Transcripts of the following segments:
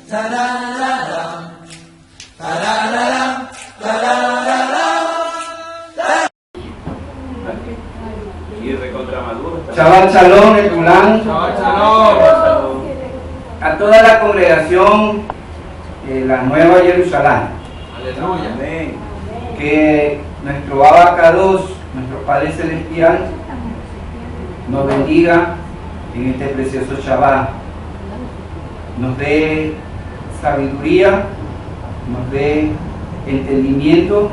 Shabbat Shalom, Ekulán. Shabbat Shalom. A toda la congregación de la Nueva Jerusalén. Aleluya. Amén. Que nuestro Abacados, nuestro Padre Celestial, nos bendiga en este precioso Shabbat. Nos dé sabiduría, nos dé entendimiento,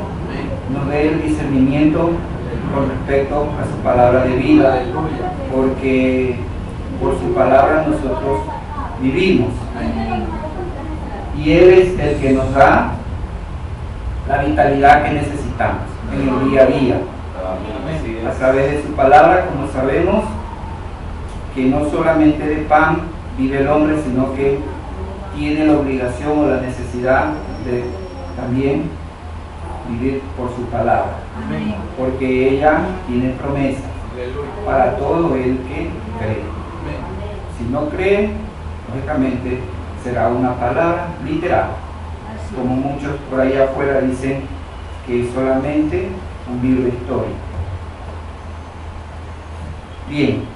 nos dé el discernimiento con respecto a su palabra de vida, Aleluya. porque por su palabra nosotros vivimos. Y Él es el que nos da la vitalidad que necesitamos en el día a día. A través de su palabra, como sabemos, que no solamente de pan vive el hombre, sino que tiene la obligación o la necesidad de también vivir por su palabra, porque ella tiene promesas para todo el que cree. Si no cree, lógicamente será una palabra literal, como muchos por allá afuera dicen que es solamente un libro histórico. Bien,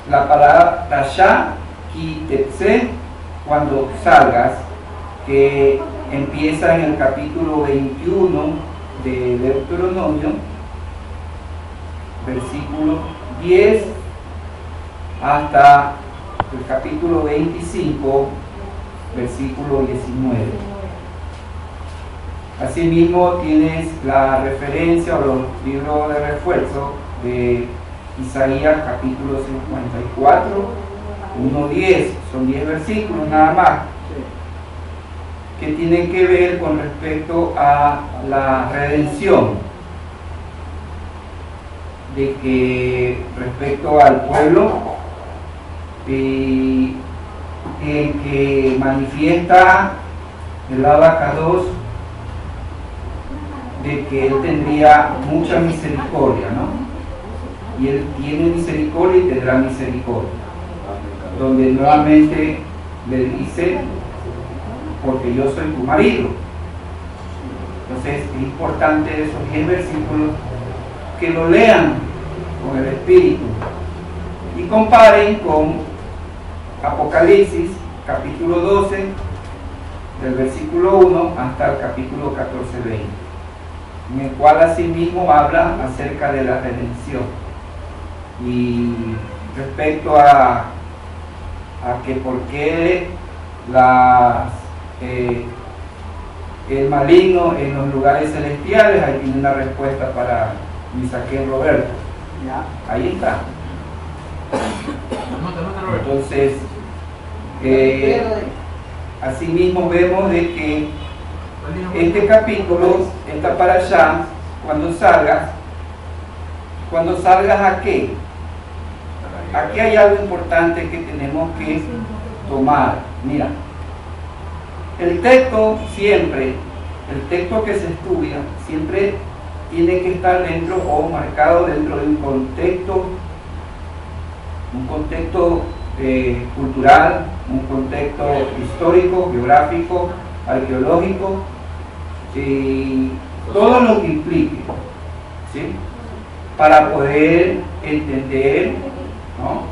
la palabra Tasha y Tetse, cuando salgas, que empieza en el capítulo 21 de Deuteronomio, versículo 10 hasta el capítulo 25, versículo 19. Asimismo tienes la referencia o los libros de refuerzo de Isaías capítulo 54, 1-10, son 10 versículos nada más, que tienen que ver con respecto a la redención, de que respecto al pueblo en que manifiesta el Abacados de que Él tendría mucha misericordia, ¿no? Y Él tiene misericordia y tendrá misericordia, donde nuevamente le dice: porque yo soy tu marido. Entonces es importante esos 10 versículos que lo lean con el Espíritu y comparen con Apocalipsis capítulo 12 del versículo 1 hasta el capítulo 14-20, en el cual asimismo habla acerca de la redención y respecto a que por qué el maligno en los lugares celestiales. Ahí tiene una respuesta para Misaquel Roberto. ¿Ya? Ahí está. Entonces, asimismo vemos de que este capítulo está para allá, cuando salgas ¿a qué? Aquí hay algo importante que tenemos que tomar. Mira, el texto siempre, el texto que se estudia, siempre tiene que estar dentro o marcado dentro de un contexto cultural, un contexto histórico, geográfico, arqueológico, y todo lo que implique, ¿sí? Para poder entender, ¿no?,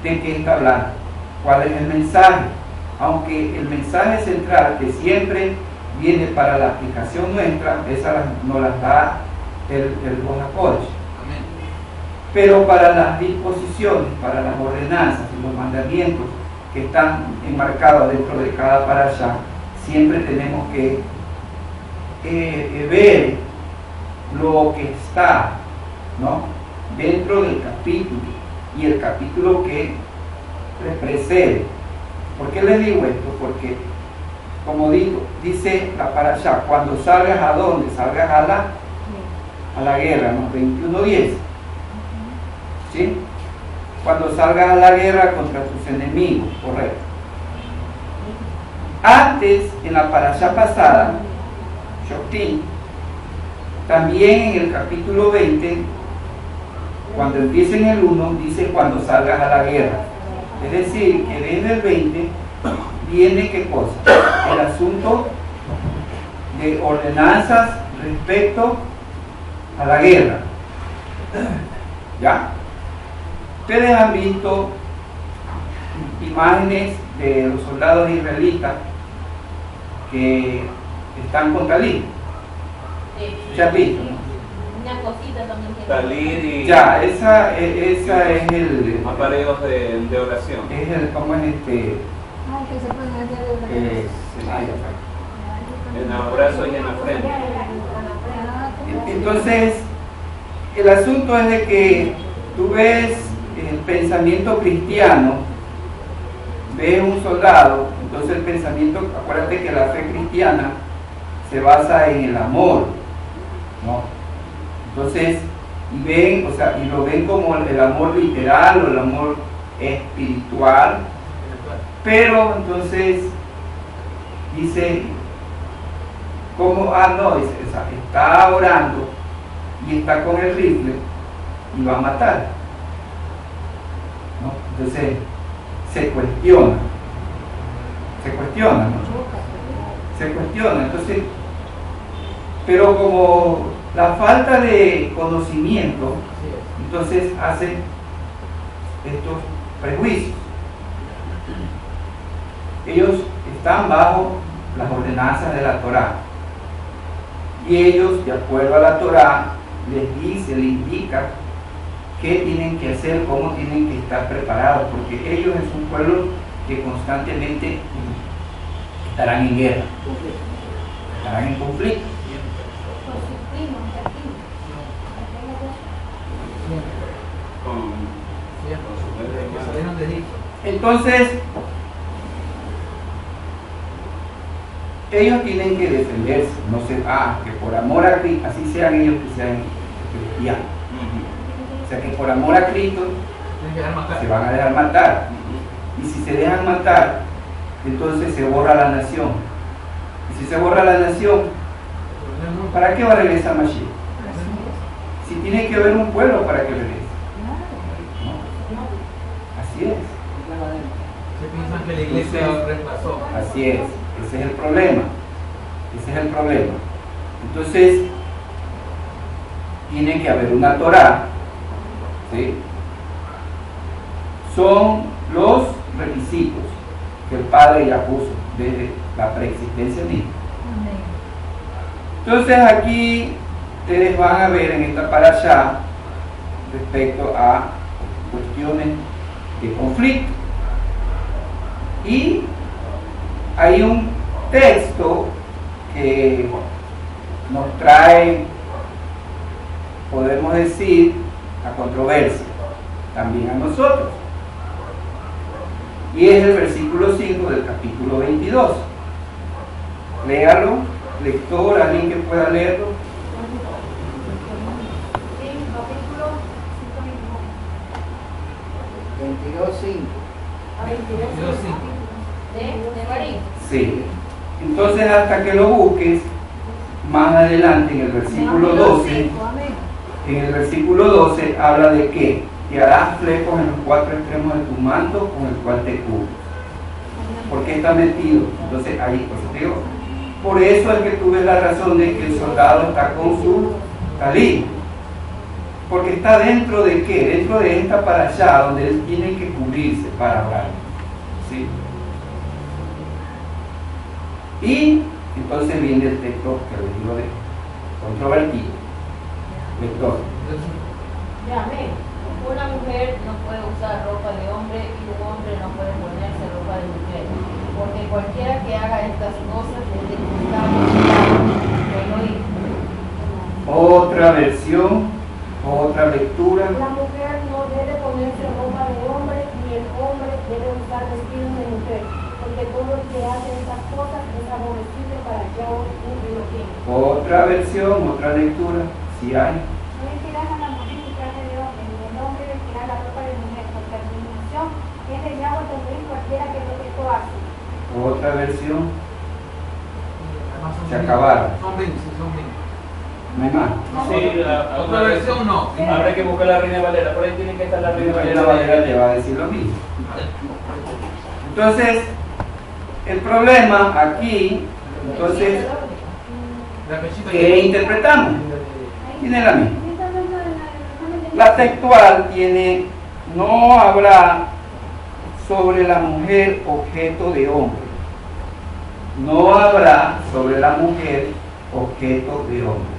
de qué está hablando, cuál es el mensaje, aunque el mensaje central que siempre viene para la aplicación nuestra, esa nos las da el Bojacoch. Pero para las disposiciones, para las ordenanzas y los mandamientos que están enmarcados dentro de cada parashá, siempre tenemos que ver lo que está, ¿no?, dentro del capítulo y el capítulo que le precede. ¿Por qué les digo esto? Porque, como digo, dice la parashá, cuando salgas ¿a dónde? Salgas a la guerra, ¿no? 21:10. ¿Sí? Cuando salgas a la guerra contra tus enemigos, correcto. Antes, en la parashá pasada, Shoftim, también en el capítulo 20, cuando empieza en el 1, dice cuando salgas a la guerra. Es decir, que desde el 20 viene ¿qué cosa? El asunto de ordenanzas respecto a la guerra. ¿Ya? Ustedes han visto imágenes de los soldados israelitas que están con talid. ¿Se han visto? Una cosita también que... Talid y Ya, esa es el... aparellos de oración. Es el, ¿cómo es este? Ay, que se ponen a hacer En los brazos y en la frente. Entonces, el asunto es de que tú ves el pensamiento cristiano, ves un soldado, entonces el pensamiento, acuérdate que la fe cristiana se basa en el amor, ¿no? Entonces, y ven, o sea, y lo ven como el amor literal o el amor espiritual, pero entonces dice, ¿cómo? Ah, no, dice, o sea, está orando y está con el rifle y va a matar, ¿no? Entonces se cuestiona, ¿no? Se cuestiona, entonces, pero como la falta de conocimiento, entonces hace estos prejuicios. Ellos están bajo las ordenanzas de la Torá y ellos, de acuerdo a la Torá, les indica qué tienen que hacer, cómo tienen que estar preparados, porque ellos es un pueblo que constantemente estarán en guerra, estarán en conflicto. Entonces, ellos tienen que defenderse, no sé, que por amor a Cristo, así sean ellos que sean cristianos. O sea, que por amor a Cristo se van a dejar matar. Y si se dejan matar, entonces se borra la nación. Y si se borra la nación, ¿para qué va a regresar Mashiach? Si tiene que haber un pueblo para que regrese. ¿No? Así es. Se piensan que la iglesia reemplazó. Así es. Ese es el problema. Ese es el problema. Entonces, tiene que haber una Torá. ¿Sí? Son los requisitos que el Padre ya puso desde la preexistencia misma. Entonces aquí ustedes van a ver en esta parashá respecto a cuestiones de conflicto. Y hay un texto que nos trae, podemos decir, la controversia también a nosotros. Y es el versículo 5 del capítulo 22. Léalo, lector, alguien que pueda leerlo. Sí, capítulo 22:5. 5. de Marín. Sí. Entonces, hasta que lo busques, más adelante en el versículo 12, en el versículo 12 habla de que te harás flecos en los cuatro extremos de tu manto con el cual te cubres. ¿Por qué está metido? Entonces ahí, pues digo, por eso es que tú ves la razón de que el soldado está con su talí. Porque está dentro de qué? Dentro de esta parashá donde él tiene que cubrirse para orar. ¿Sí? Y entonces viene el texto que les digo de controvertido. Lector. Ya, amén. Una mujer no puede usar ropa de hombre y un hombre no puede ponerse ropa de mujer, porque cualquiera que haga estas cosas es detestable que lo dijo. Otra versión, otra lectura. La mujer no debe ponerse ropa de hombre, ni el hombre debe usar vestidos de mujer, porque todo el que hace estas cosas es aborrecible para Yahweh un Elohim. Otra versión, otra lectura, si hay. No vestirás a la mujer su traje de hombre, ni el hombre vestirá la ropa de mujer, porque la abominación es de Yahweh también cualquiera que esto hace. Otra versión, se acabaron. Son 20, son 20. No hay más. Sí, Otra versión no. Habrá que buscar la Reina Valera. Por ahí tiene que estar la Reina La Valera. Valera te va a decir lo mismo. Entonces, el problema aquí, entonces, ¿qué interpretamos? Tiene la misma. La textual tiene, no habrá sobre la mujer objeto de hombre. No habrá sobre la mujer objeto de hombre.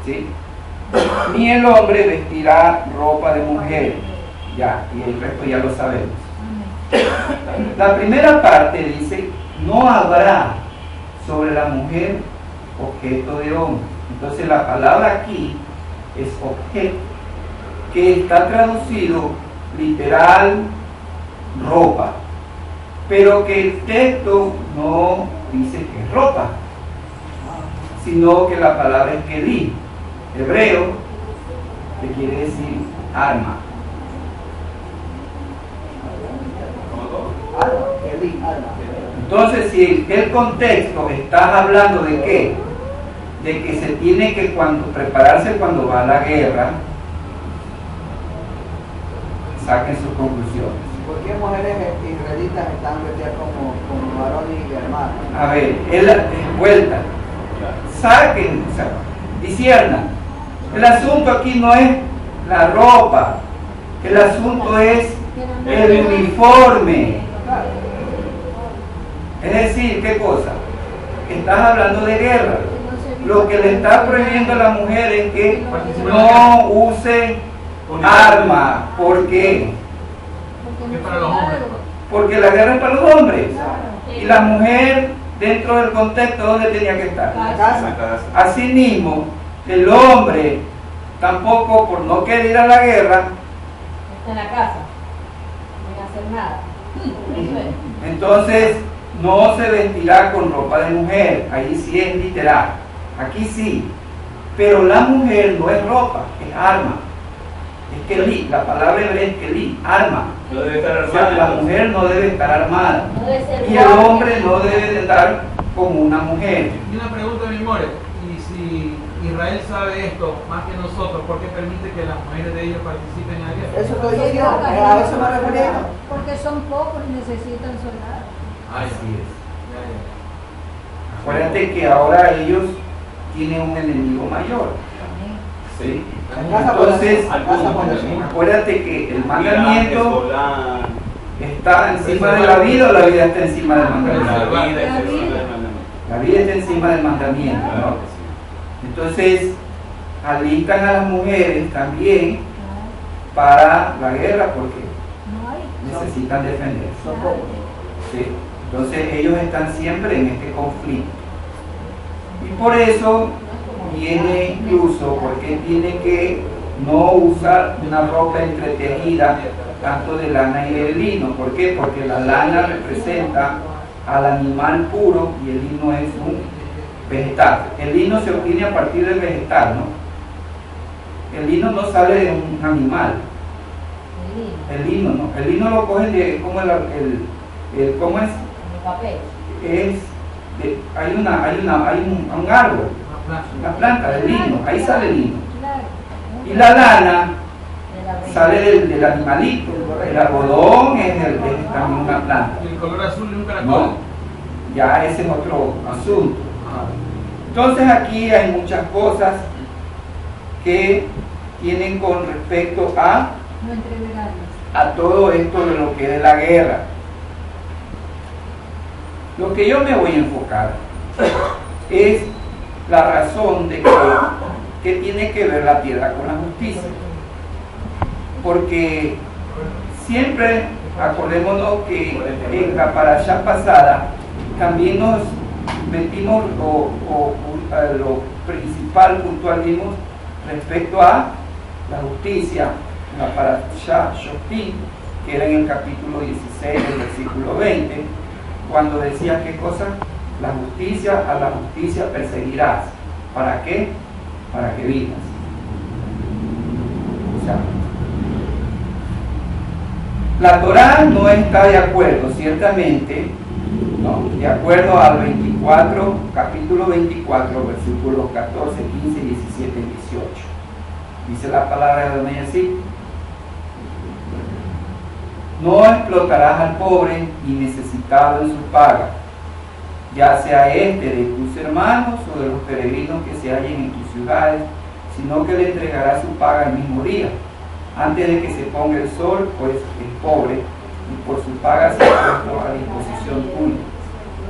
¿Sí? Ni el hombre vestirá ropa de mujer. Ya, y el resto ya lo sabemos. La primera parte dice, no habrá sobre la mujer objeto de hombre. Entonces la palabra aquí es objeto, que está traducido literal ropa, pero que el texto no dice que es ropa, sino que la palabra es kelí, hebreo, que quiere decir arma. Entonces, si el contexto está hablando de qué, de que se tiene que prepararse cuando va a la guerra, saquen sus conclusiones. ¿Por qué mujeres israelitas están vestidas como varones y hermanos? A ver, vuelta, saquen, o sea, disciernan. El asunto aquí no es la ropa, el asunto es el uniforme. Es decir, ¿qué cosa? Estás hablando de guerra. Lo que le está prohibiendo a la mujer es que no use arma. ¿Por qué? Porque la guerra es para los hombres. Y la mujer, dentro del contexto, ¿dónde tenía que estar? En la casa. Asimismo, el hombre tampoco, por no querer ir a la guerra, Está en la casa, no va a hacer nada. Eso es. entonces no se vestirá con ropa de mujer. Ahí sí es literal. Aquí sí. Pero la mujer no es ropa, es arma. Es kelí, la palabra hebrea es kelí, arma. No debe estar O sea, armada. la mujer no debe estar armada. No debe ser Y el guardia. hombre no debe de estar como una mujer. Y una pregunta, mi more, y si Israel sabe esto más que nosotros, ¿por qué permite que las mujeres de ellos participen en la guerra? Eso lo dije yo, a eso me refería. Porque son pocos y necesitan soldados. Así es. Ya, ya. Acuérdate que ahora ellos tienen un enemigo mayor. ¿Sí? Entonces, acuérdate que el mandamiento está encima de la vida, o la vida está encima del mandamiento. La vida está encima del mandamiento, ¿no? Entonces, alistan a las mujeres también para la guerra porque No hay. necesitan defenderse. Son pocos. ¿Sí? Entonces ellos están siempre en este conflicto. Y por eso viene incluso, porque tiene que no usar una ropa entretejida tanto de lana y de lino. ¿Por qué? Porque la lana representa al animal puro y el lino es un vegetal. El lino se obtiene a partir del vegetal, ¿no? El lino no sale de un animal. El lino, ¿no? El lino lo cogen de, como ¿cómo es? Papel. Hay un árbol, una planta de lino, ahí sale el lino. Y la lana sale del animalito. El algodón es también una planta. ¿Y el color azul de un caracol? No, ya ese es otro asunto. Entonces aquí hay muchas cosas que tienen con respecto No entreverarlos. a todo esto de lo que es la guerra. Lo que yo me voy a enfocar es la razón de que tiene que ver la tierra con la justicia. Porque siempre, acordémonos que en la parashá pasada también nos metimos lo principal, puntualizamos respecto a la justicia, la parashá Shoftim, que era en el capítulo 16, el versículo 20, cuando decía qué cosa, a la justicia perseguirás. ¿Para qué? Para que vivas. O sea, la Torá no está de acuerdo, ciertamente, ¿no? De acuerdo al 24, capítulo 24, versículos 14, 15, 17 y 18. Dice la palabra de Dios así: No explotarás al pobre y necesitado en su paga, ya sea este de tus hermanos o de los peregrinos que se hallen en tus ciudades, sino que le entregarás su paga el mismo día, antes de que se ponga el sol, pues es pobre, y por su paga se ha puesto a disposición tuya.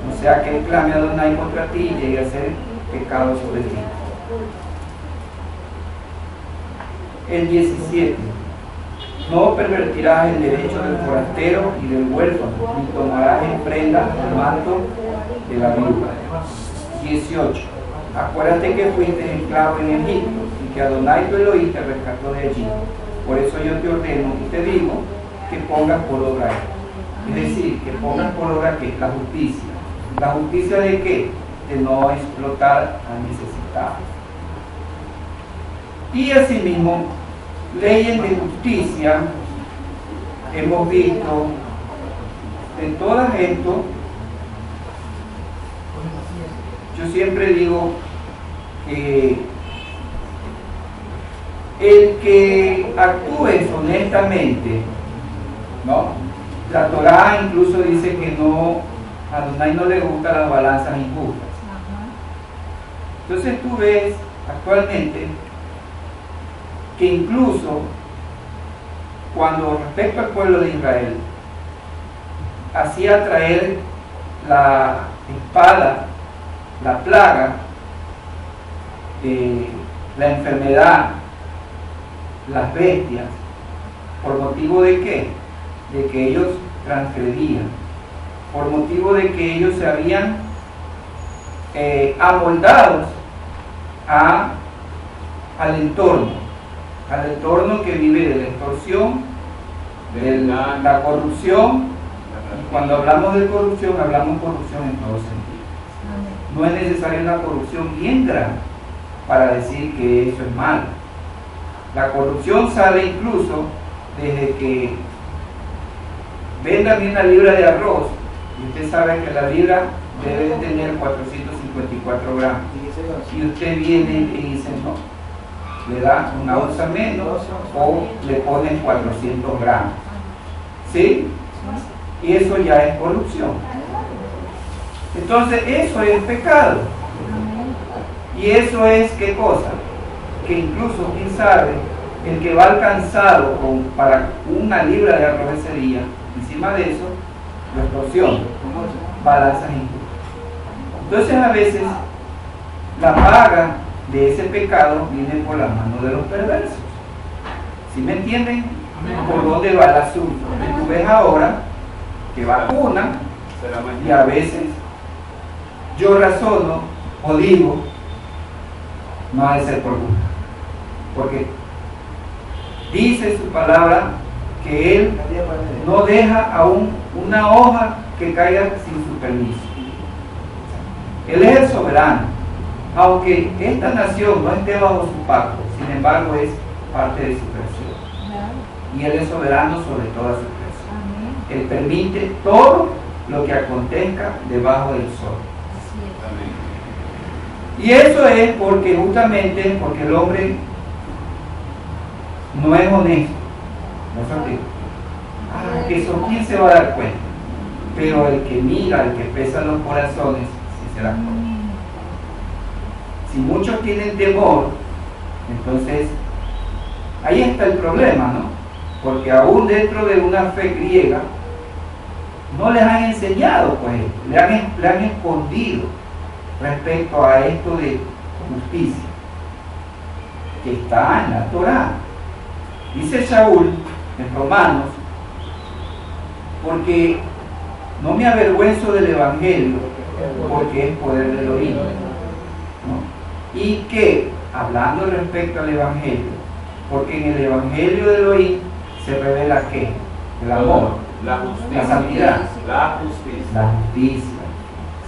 No sea que él clame a Adonai contra ti y llegue a ser pecado sobre ti. El 17. No pervertirás el derecho del forastero y del huérfano, ni tomarás en prenda el manto de la viuda. 18. Acuérdate que fuiste esclavo en Egipto y que Adonai tu Elohim te rescató de allí. Por eso yo te ordeno y te digo que pongas por obra esto. Es decir, que pongas por obra que la justicia. ¿La justicia de qué? De no explotar al necesitado. Y asimismo, leyes de justicia hemos visto en todo esto. Yo siempre digo que el que actúe honestamente, ¿no? La Torá incluso dice que no, a Adonai no le gustan las balanzas injustas. Entonces tú ves actualmente que incluso cuando respecto al pueblo de Israel hacía traer la espada, la plaga, la enfermedad, las bestias, ¿por motivo de qué? De que ellos transgredían, por motivo de que ellos se habían amoldados al entorno que vive de la extorsión, de la corrupción. Y cuando hablamos de corrupción, hablamos corrupción en todos sentidos. No es necesaria una corrupción bien grande para decir que eso es malo. La corrupción sale incluso desde que véndame una libra de arroz y usted sabe que la libra debe de tener 454 gramos. Y usted viene y dice no, le da una onza menos o le ponen 400 gramos. ¿Sí? Y eso ya es corrupción. Entonces eso es pecado. Y eso es ¿qué cosa? Que incluso, quién sabe, el que va alcanzado para una libra de arroz ese día, encima de eso, la extorsión, balanzas injustas. Entonces a veces la paga de ese pecado viene por la mano de los perversos. ¿Sí me entienden? Por dónde va el asunto. Y tú ves ahora que vacunan y a veces yo razono o digo, no ha de ser por gusto, porque dice su palabra que Él no deja aún una hoja que caiga sin su permiso. Él es el soberano, aunque esta nación no esté bajo su pacto, sin embargo es parte de su creación, y Él es soberano sobre toda su creación. Él permite todo lo que acontezca debajo del sol. Y eso es porque justamente porque el hombre no es honesto. ¿No es que eso quién se va a dar cuenta? Pero el que mira, el que pesa los corazones, sí se da cuenta. Si muchos tienen temor, entonces ahí está el problema, ¿no? Porque aún dentro de una fe griega no les han enseñado, pues, le han escondido respecto a esto de justicia que está en la Torá. Dice Saúl en Romanos, porque no me avergüenzo del Evangelio, porque es poder del Elohim, ¿no? Y que, hablando respecto al Evangelio, porque en el Evangelio de Elohim se revela ¿qué? El amor, la justicia, la santidad, la justicia. La justicia,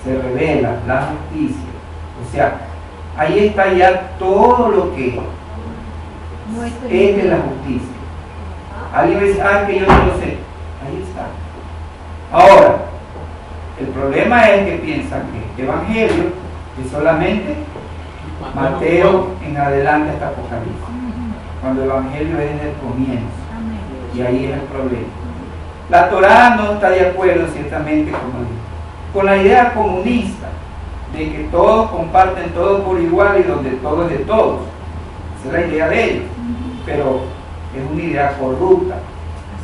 se revela la justicia. O sea, ahí está ya todo lo que es de la justicia. Alguien dice, que yo no lo sé. Ahí está. Ahora, el problema es que piensan que el Evangelio es solamente Mateo en adelante hasta Apocalipsis, cuando el Evangelio es desde el comienzo. Y ahí es el problema. La Torá no está de acuerdo ciertamente con la idea comunista de que todos comparten todo por igual y donde todo es de todos. Esa es la idea de ellos, pero es una idea corrupta,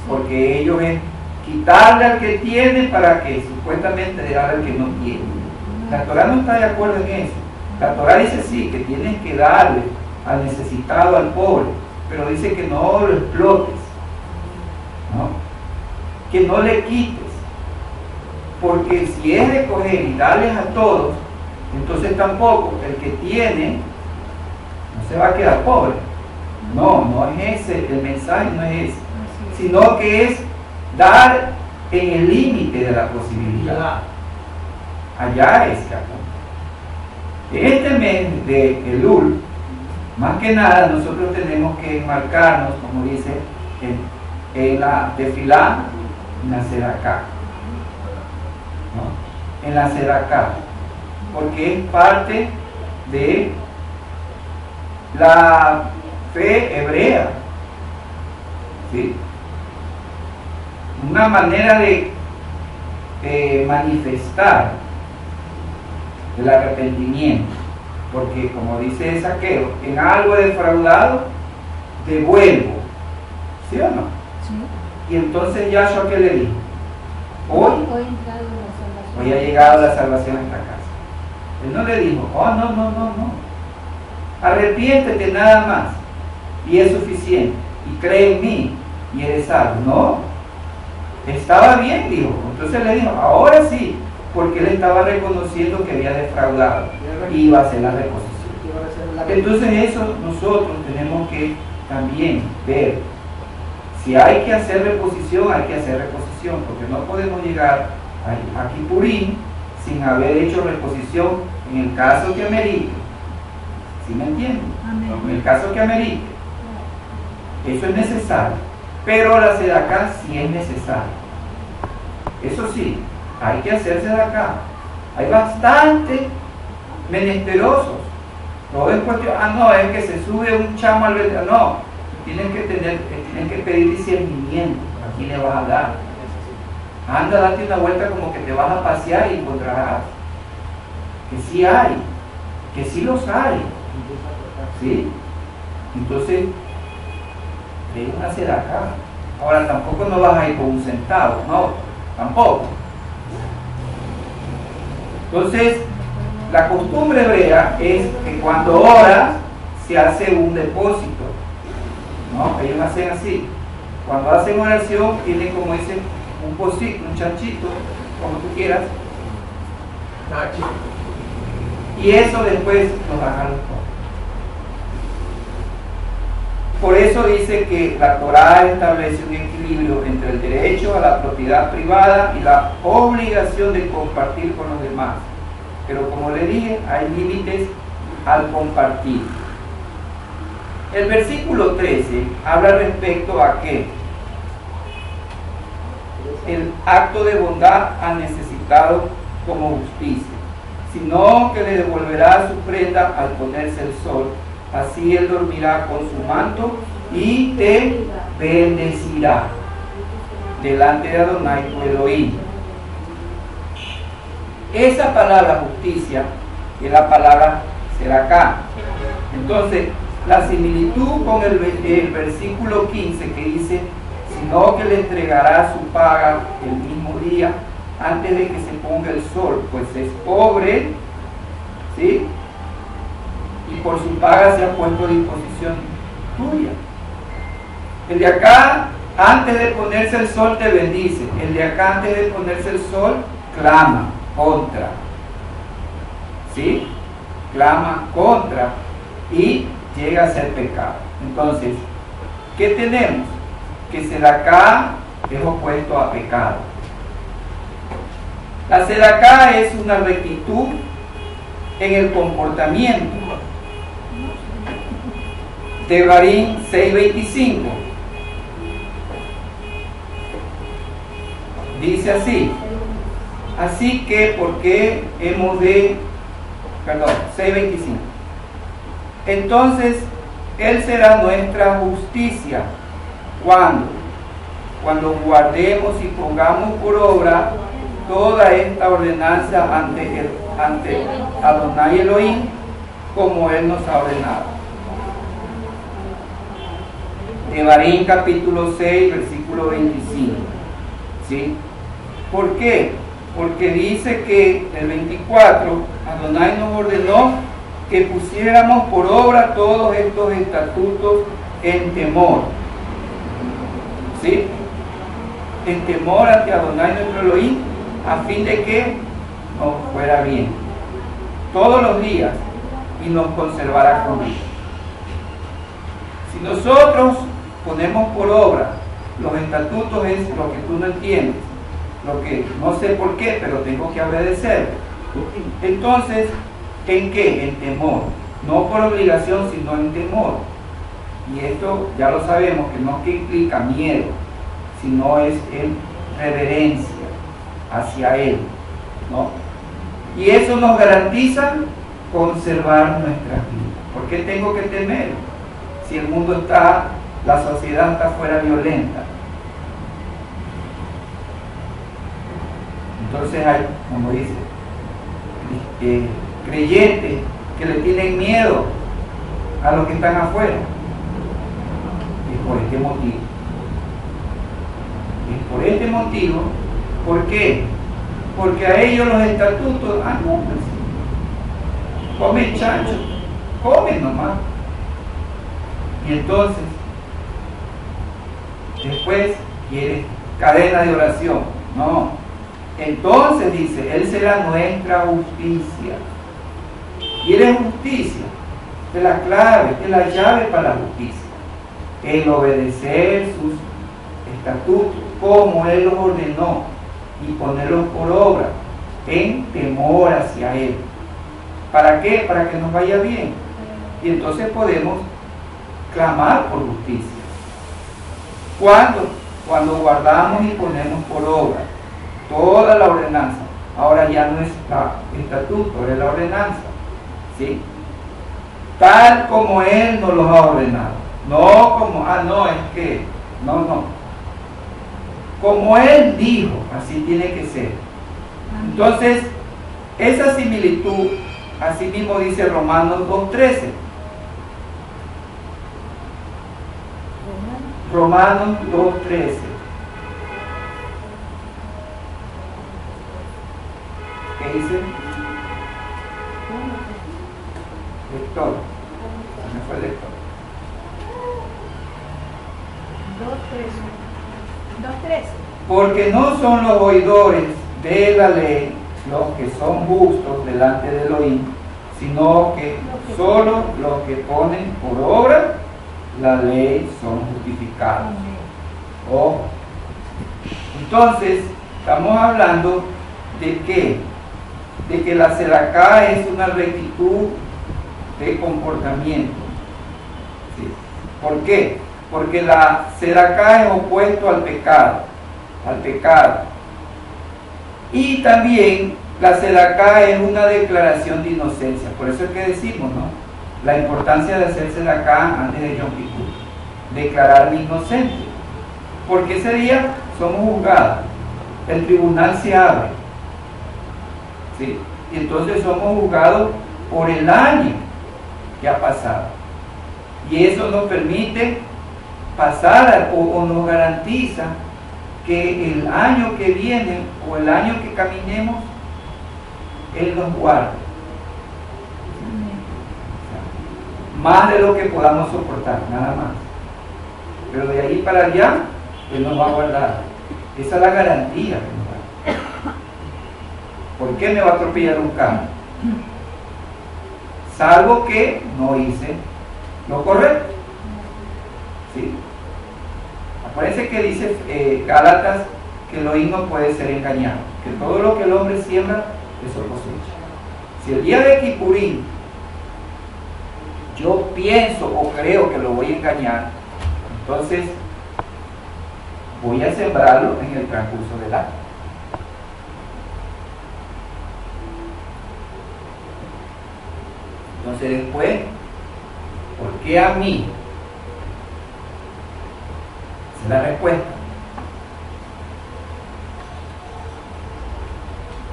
porque ellos es quitarle al que tiene para que supuestamente darle al que no tiene. La Torá no está de acuerdo en eso. La Torá dice sí, que tienes que darle al necesitado, al pobre, pero dice que no lo explotes, ¿no? Que no le quites, porque si es de coger y darles a todos, entonces tampoco el que tiene no se va a quedar pobre. No es ese, el mensaje no es ese, sino que es dar en el límite de la posibilidad. Allá es que apunta. En este mes de Elul, más que nada nosotros tenemos que enmarcarnos, como dice, en la tefilá, en la sedacá, ¿no? En la sedacá, porque es parte de la fe hebrea, ¿sí? Una manera de manifestar el arrepentimiento, porque como dice Zaqueo, en algo defraudado devuelvo, ¿sí o no? Sí. Y entonces Yahshua, ¿qué le dijo? Hoy Hoy ha llegado la salvación a esta casa. Él no le dijo, oh no, arrepiéntete nada más y es suficiente, y cree en mí y eres salvo. No, estaba bien, dijo. Entonces le dijo, ahora sí, porque él estaba reconociendo que había defraudado y iba a hacer la reposición. Entonces eso nosotros tenemos que también ver. Si hay que hacer reposición, hay que hacer reposición, porque no podemos llegar a Kipurín sin haber hecho reposición en el caso que amerite. ¿Sí me entienden? En el caso que amerite. Eso es necesario. Pero la sedacá sí es necesaria. Eso sí, hay que hacerse de acá. Hay bastante menesterosos. No es cuestión, no, es que se sube un chamo al vendedor. No, tienen que pedir discernimiento. ¿A quién le vas a dar? Anda, date una vuelta como que te vas a pasear y encontrarás que sí hay, que sí los hay. ¿Sí? Entonces, es una sedacá. Ahora tampoco no vas a ir por un centavo, no, tampoco. Entonces, la costumbre hebrea es que cuando ora se hace un depósito, ¿no? Ellos hacen así. Cuando hacen oración tienen, como dicen, un pocito, un chanchito, como tú quieras, y eso después lo dan a los pobres. Por eso dice que la Torá establece un equilibrio entre el derecho a la propiedad privada y la obligación de compartir con los demás. Pero como le dije, hay límites al compartir. El versículo 13 habla respecto a que el acto de bondad ha necesitado como justicia, sino que le devolverá su prenda al ponerse el sol. Así él dormirá con su manto y te bendecirá delante de Adonai tu Elohim. Esa palabra justicia es la palabra sedacá. Entonces, la similitud con el versículo 15 que dice, sino que le entregará su paga el mismo día antes de que se ponga el sol, pues es pobre, ¿sí? Y por su paga se ha puesto a disposición tuya. El de acá, antes de ponerse el sol, te bendice. El de acá, antes de ponerse el sol, clama contra. ¿Sí? Clama contra y llega a ser pecado. Entonces, ¿qué tenemos? Que sedacá es opuesto a pecado. La sedacá es una rectitud en el comportamiento. Devarim 6:25 dice así que porque hemos de 6:25 entonces él será nuestra justicia cuando cuando guardemos y pongamos por obra toda esta ordenanza ante Adonai Elohim, como Él nos ha ordenado. Devarim capítulo 6, versículo 25. ¿Sí? ¿Por qué? Porque dice que el 24, Adonai nos ordenó que pusiéramos por obra todos estos estatutos en temor. ¿Sí? En temor ante Adonai nuestro Elohim, a fin de que nos fuera bien todos los días y nos conservara con vida. Si nosotros ponemos por obra los estatutos, es lo que tú no entiendes, lo que no sé por qué, pero tengo que obedecer. Entonces, ¿en qué? En temor, no por obligación, sino en temor. Y esto ya lo sabemos, que no es que implica miedo, sino es en reverencia hacia Él, ¿no? Y eso nos garantiza conservar nuestras vidas. ¿Por qué tengo que temer? Si el mundo está, la sociedad está fuera violenta. Entonces hay, como dice, creyentes que le tienen miedo a los que están afuera. Es por este motivo. Es por este motivo. ¿Por qué? Porque a ellos los estatutos, no, pues, comen chancho, comen nomás. Y entonces, después quiere cadena de oración. No. Entonces dice, Él será nuestra justicia. ¿Quieres justicia? Es la clave, es la llave para la justicia. El obedecer sus estatutos, como Él los ordenó, y ponerlos por obra, en temor hacia Él. ¿Para qué? Para que nos vaya bien. Y entonces podemos clamar por justicia. ¿Cuándo? Cuando guardamos y ponemos por obra toda la ordenanza. Ahora ya no es estatuto, es la ordenanza. ¿Sí? Tal como Él nos los ha ordenado. No como, no, es que, no. Como Él dijo, así tiene que ser. Entonces, esa similitud, así mismo dice Romanos 2:13. Romanos 2:13. ¿Qué dice? Lector. Se me fue el lector. 2:13. Porque no son los oidores de la ley los que son justos delante de Elohim, sino que solo los que ponen por obra la ley son justificados. Ojo. Entonces, estamos hablando de qué? De que la Seraká es una rectitud de comportamiento. ¿Sí? ¿Por qué? Porque la Seraká es opuesto al pecado. Y también la Seraká es una declaración de inocencia. Por eso es que decimos, ¿no? La importancia de hacer Seraká antes de Yom Kippur. Declararme inocente. Porque ese día somos juzgados. El tribunal se abre. ¿Sí? Y entonces somos juzgados por el año que ha pasado. Y eso nos permite pasar o nos garantiza que el año que viene o el año que caminemos, Él nos guarde. Más de lo que podamos soportar, nada más. Pero de ahí para allá, Él nos va a guardar. Esa es la garantía que nos da. ¿Por qué me va a atropellar un carro? Salvo que no hice lo correcto. ¿Sí? Parece que dice Gálatas que Elohim no puede ser engañado, que todo lo que el hombre siembra, eso cosecha. Si el día de Kippurín yo pienso o creo que lo voy a engañar, entonces voy a sembrarlo en el transcurso del año. Entonces después, ¿por qué a mí? Esa es la respuesta.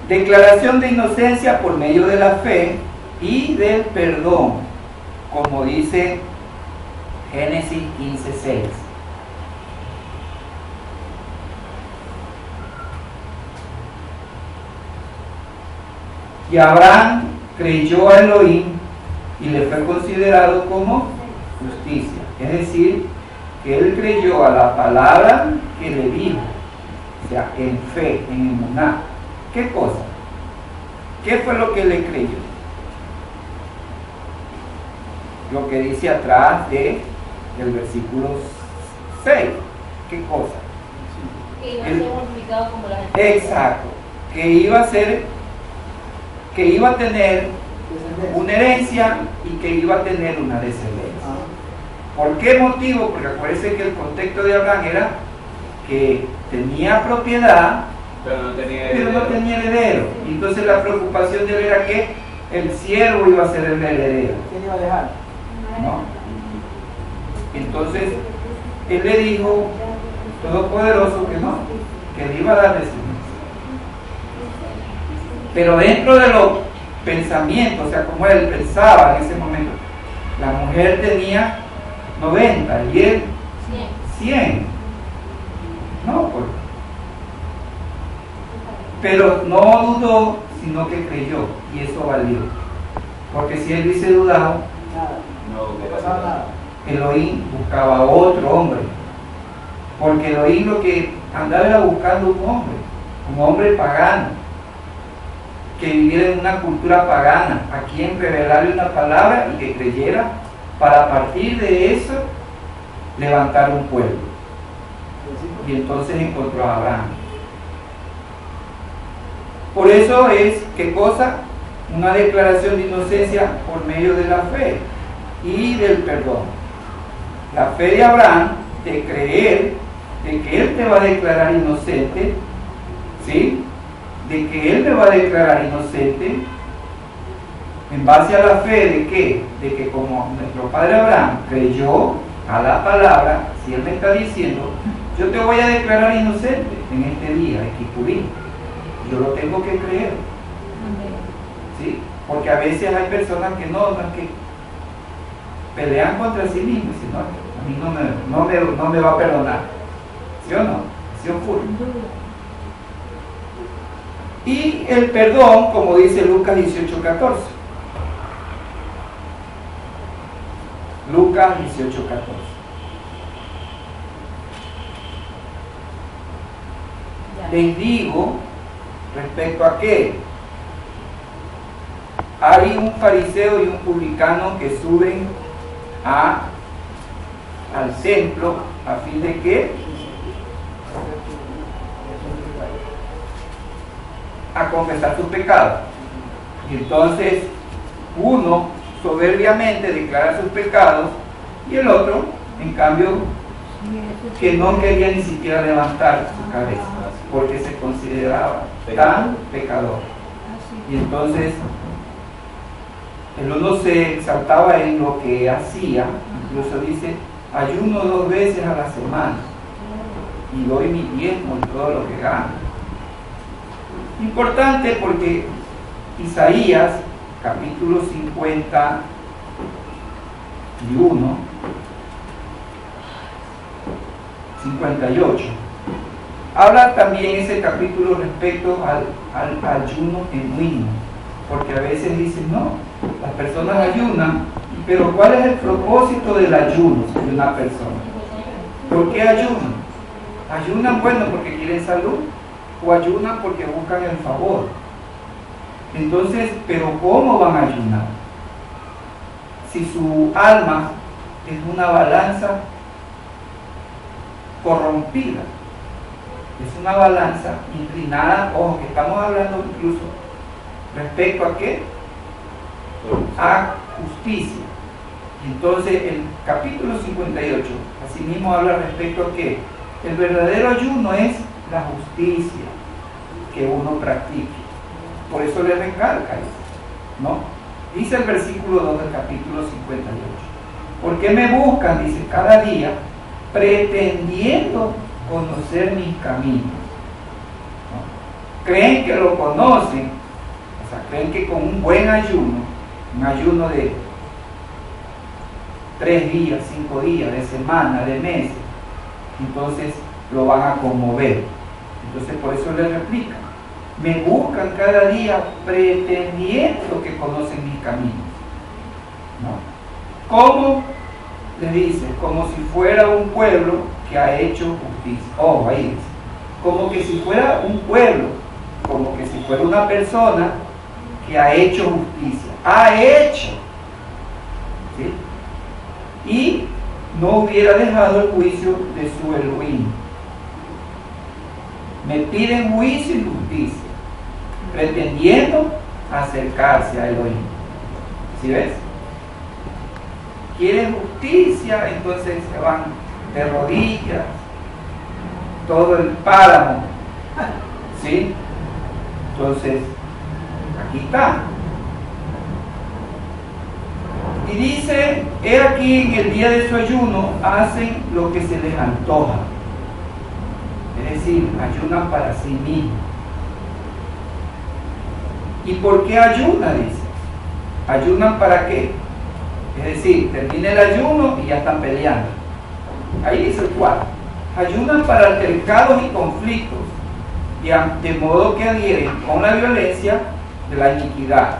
Declaración de inocencia por medio de la fe y del perdón, como dice Génesis 15:6. Y Abraham creyó a Elohim y le fue considerado como justicia. Es decir, que él creyó a la palabra que le dijo, o sea, en fe, en emuná. ¿Qué cosa? ¿Qué fue lo que le creyó? Lo que dice atrás del versículo 6. ¿Qué cosa? Que iba a ser multiplicado como las estrellas. Exacto. Que iba a tener una herencia y que iba a tener una descendencia. ¿Por qué motivo? Porque acuérdense que el contexto de Abraham era que tenía propiedad, pero no tenía heredero. Y entonces la preocupación de él era que el siervo iba a ser el heredero. ¿Quién iba a dejar? ¿No? Entonces él le dijo, Todopoderoso, que no, que le iba a dar descendencia. Pero dentro de los pensamientos, o sea, como él pensaba en ese momento, la mujer tenía 90 y él 100. No, pero no dudó, sino que creyó, y eso valió. Porque si él hubiese dudado, Nada. no No pasaba nada. Elohim buscaba a otro hombre. Porque Elohim lo que andaba era buscando un hombre pagano, que viviera en una cultura pagana, a quien revelarle una palabra y que creyera, para a partir de eso levantar un pueblo. Y entonces encontró a Abraham. Por eso es, ¿qué cosa? Una declaración de inocencia por medio de la fe y del perdón. La fe de Abraham, de creer de que él te va a declarar inocente, ¿sí? De que él me va a declarar inocente, en base a la fe de qué? De que como nuestro padre Abraham creyó a la palabra, si él me está diciendo, yo te voy a declarar inocente en este día, en Kipurín, yo lo tengo que creer, ¿sí? Porque a veces hay personas que no, que pelean contra sí mismos, y no, a mí no me va a perdonar, ¿sí o no? ¿Sí ocurre? Y el perdón, como dice Lucas 18:14. Lucas 18:14. Les digo, respecto a qué, hay un fariseo y un publicano que suben al templo a fin de que a confesar sus pecados. Y entonces uno soberbiamente declara sus pecados y el otro, en cambio, que no quería ni siquiera levantar su cabeza porque se consideraba tan pecador. Y entonces el uno se exaltaba en lo que hacía, incluso dice, ayuno 2 veces a la semana y doy mi diezmo en todo lo que gano. Importante porque Isaías, capítulo 51, 58, habla también ese capítulo respecto al ayuno genuino, porque a veces dicen, no, las personas ayunan, pero ¿cuál es el propósito del ayuno de una persona? ¿Por qué ayunan? Ayunan, bueno, porque quieren salud, o ayunan porque buscan el favor. Entonces, ¿pero cómo van a ayunar? Si su alma es una balanza corrompida, es una balanza inclinada, ojo, que estamos hablando incluso respecto a qué? A justicia. Entonces, el capítulo 58, asimismo habla respecto a que el verdadero ayuno es la justicia que uno practique. Por eso le recalca eso, ¿no? Dice el versículo 2 del capítulo 58. ¿Por qué me buscan? Dice, cada día, pretendiendo conocer mis caminos, ¿no? creen que lo conocen, o sea, creen que con un buen ayuno, un ayuno de 3 días, 5 días, de semana, de meses, entonces lo van a conmover. Entonces por eso les replican, me buscan cada día pretendiendo que conocen mis caminos, ¿no? ¿Cómo? Les dice, como si fuera un pueblo que ha hecho justicia. Ojo, ahí dice, como que si fuera un pueblo, como que si fuera una persona que ha hecho justicia, ha hecho, ¿sí? Y no hubiera dejado el juicio de su Elohim. Me piden juicio y justicia, pretendiendo acercarse a Elohim. ¿Sí ves? Quieren justicia, entonces se van de rodillas, todo el páramo, ¿sí? Entonces, aquí está. Y dice, he aquí en el día de su ayuno hacen lo que se les antoja. Es decir, ayunan para sí mismos. ¿Y por qué ayunan? Dice. ¿Ayunan para qué? Es decir, termina el ayuno y ya están peleando. Ahí dice el 4. Ayunan para altercados y conflictos, de modo que adhieren con la violencia de la iniquidad.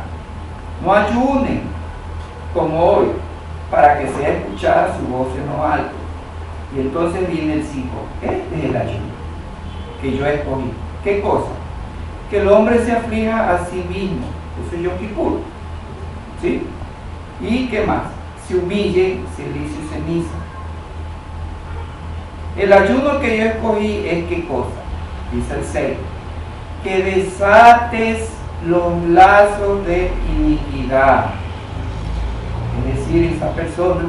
No ayunen como hoy, para que sea escuchada su voz en lo alto. Y entonces viene el 5. Este es el ayuno que yo escogí. ¿Qué cosa? Que el hombre se aflija a sí mismo. Eso es Yom Kippur. ¿Sí? ¿Y qué más? Se humille, silicio y ceniza. El ayuno que yo escogí es ¿qué cosa? Dice el 6. Que desates los lazos de iniquidad. Es decir, esa persona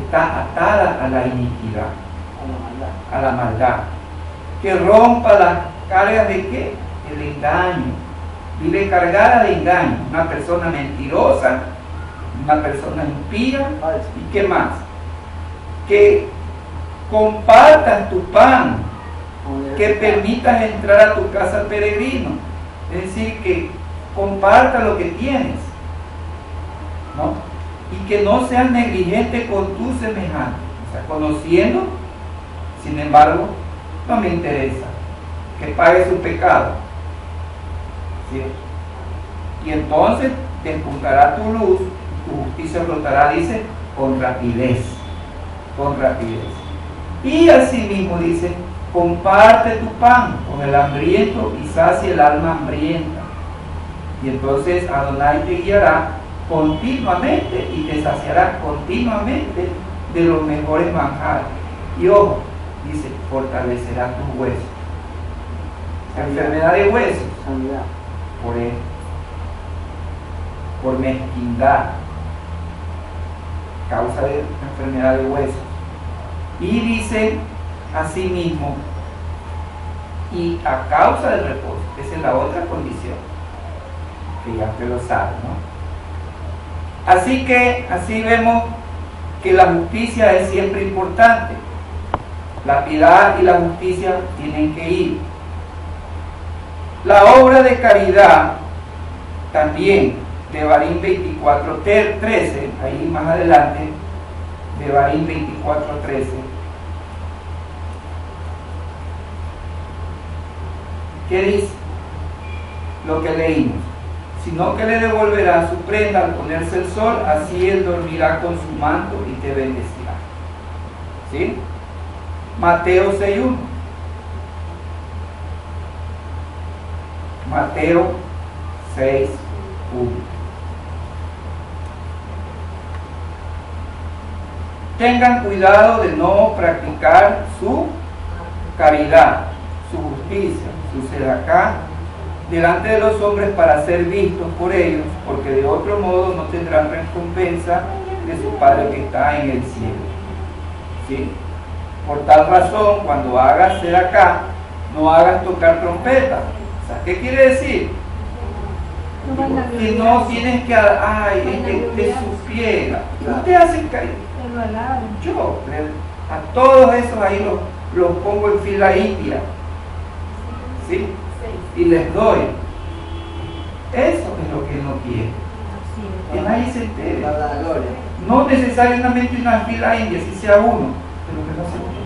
está atada a la iniquidad, a la maldad. Que rompa las cargas de ¿qué? El engaño. Vive cargada de engaño. Una persona mentirosa, una persona impía. ¿Y qué más? Que compartas tu pan, que permitas entrar a tu casa al peregrino. Es decir, que comparta lo que tienes, ¿no? Y que no seas negligente con tu semejante. O sea, conociendo, sin embargo, no me interesa que pague su pecado, ¿sí? Y entonces despuntará tu luz, tu justicia brotará, dice, con rapidez, con rapidez. Y asimismo dice, comparte tu pan con el hambriento y sacia el alma hambrienta. Y entonces Adonai te guiará continuamente y te saciará continuamente de los mejores manjares. Y ojo, dice, fortalecerá tus huesos. Enfermedad de huesos, por esto, por mezquindad, causa de enfermedad de huesos. Y dice asimismo, y a causa del reposo, esa es la otra condición, que ya usted lo sabe, ¿no? Así que, así vemos que la justicia es siempre importante. La piedad y la justicia tienen que ir. La obra de caridad también, de Barín 24:13, ahí más adelante, de Barín 24:13. ¿Qué dice? Lo que leímos. Sino que le devolverá su prenda al ponerse el sol, así él dormirá con su manto y te bendecirá. ¿Sí? Mateo 6:1. Mateo 6:1. Tengan cuidado de no practicar su caridad, su justicia, su sedacá, delante de los hombres para ser vistos por ellos, porque de otro modo no tendrán recompensa de su Padre que está en el cielo. ¿Sí? Por tal razón, cuando hagas sedacá, no hagas tocar trompeta. O sea, ¿qué quiere decir? Que no tienes que, que te supiera. Usted hace caridad. Yo, a todos esos ahí los pongo en fila india. ¿Sí? y les doy. Eso es lo que Él no quiere. Que nadie se entere. Para la gloria. No necesariamente una fila india, si sea uno, pero que no se entere.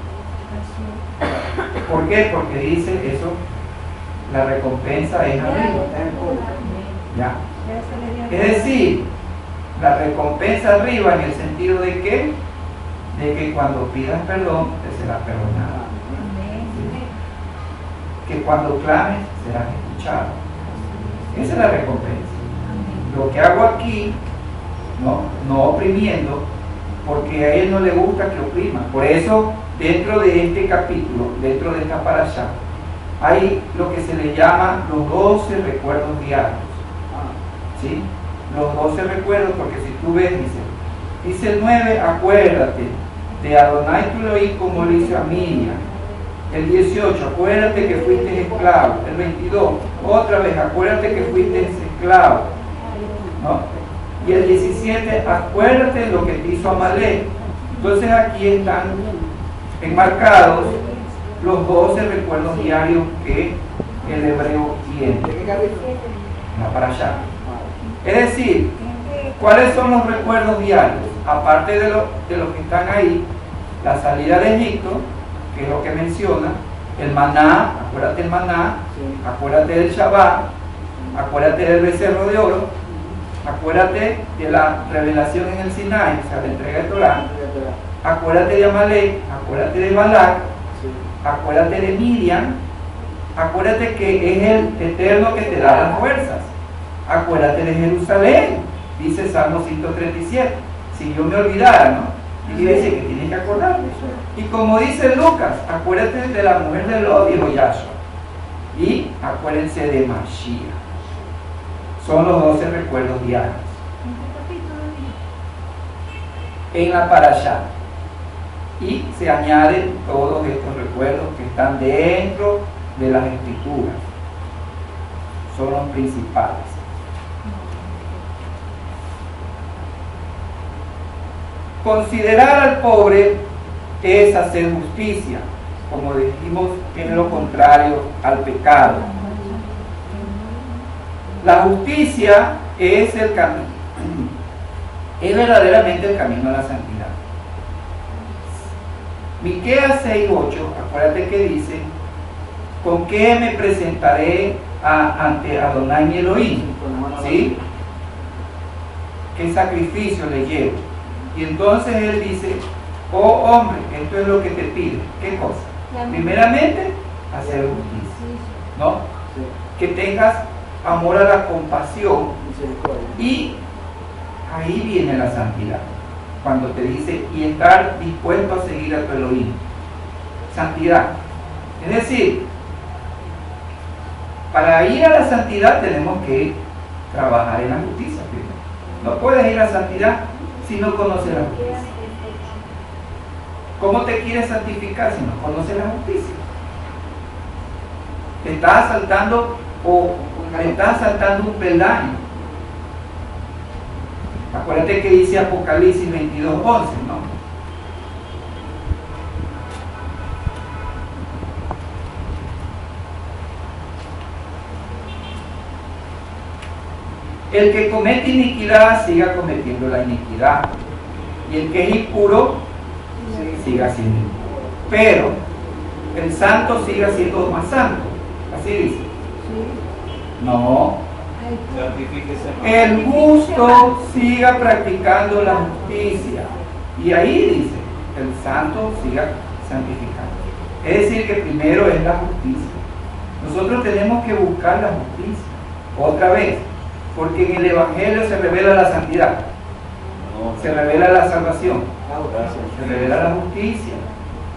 ¿Por qué? Porque dice eso, la recompensa es arriba. Ya. Es decir, la recompensa arriba en el sentido de que cuando pidas perdón te será perdonado. Que cuando clames serás escuchado. Esa es la recompensa. Lo que hago aquí, no oprimiendo, porque a Él no le gusta que opriman. Por eso, dentro de este capítulo, dentro de esta parasha, hay lo que se le llama los 12 recuerdos diarios. ¿Sí? Los 12 recuerdos, porque si tú ves, dice el 9, acuérdate de Adonai tu Elohim como le hizo a Miriam. El 18, acuérdate que fuiste esclavo. El 22, otra vez, acuérdate que fuiste esclavo, ¿no? Y el 17, acuérdate de lo que te hizo Amalek. Entonces aquí están enmarcados los 12 recuerdos diarios que el hebreo tiene. La parasha. Es decir, ¿cuáles son los recuerdos diarios? Aparte de los que están ahí, la salida de Egipto, que es lo que menciona, el maná, acuérdate del maná, acuérdate del Shabbat, acuérdate del becerro de oro, acuérdate de la revelación en el Sinai, o sea, la entrega de Torah, acuérdate de Amalek, acuérdate de Balak, acuérdate de Miriam, acuérdate que es el Eterno que te da las fuerzas, acuérdate de Jerusalén, dice Salmo 137, si yo me olvidara, ¿no? Y quiere decir que tienes que acordarte. Y como dice Lucas, acuérdate de la mujer del odio, Yahshua. Y acuérdense de Mashiach. Son los 12 recuerdos diarios. En la parasha. Y se añaden todos estos recuerdos que están dentro de las escrituras. Son los principales. Considerar al pobre es hacer justicia, como dijimos, es lo contrario al pecado. La justicia es el camino, es verdaderamente el camino a la santidad. Miqueas 6:8, acuérdate que dice, ¿con qué me presentaré ante Adonai mi Elohim? ¿Sí? ¿Qué sacrificio le llevo? Y entonces él dice, oh hombre, esto es lo que te pide. ¿Qué cosa? Primeramente, hacer justicia, ¿no? Que tengas amor a la compasión. Y ahí viene la santidad. Cuando te dice, y estar dispuesto a seguir a tu Elohim. Santidad. Es decir, para ir a la santidad tenemos que trabajar en la justicia primero. No puedes ir a la santidad si no conoces la justicia. ¿Cómo te quieres santificar si no conoces la justicia? Te estás saltando un peldaño. Acuérdate que dice Apocalipsis 22:11, ¿no? El que comete iniquidad siga cometiendo la iniquidad, y el que es impuro siga siendo impuro, pero el santo siga siendo más santo. Así dice. No. El justo siga practicando la justicia, y ahí dice, el santo siga santificando. Es decir, que primero es la justicia. Nosotros tenemos que buscar la justicia otra vez, porque en el Evangelio se revela la santidad, se revela la salvación, se revela la justicia.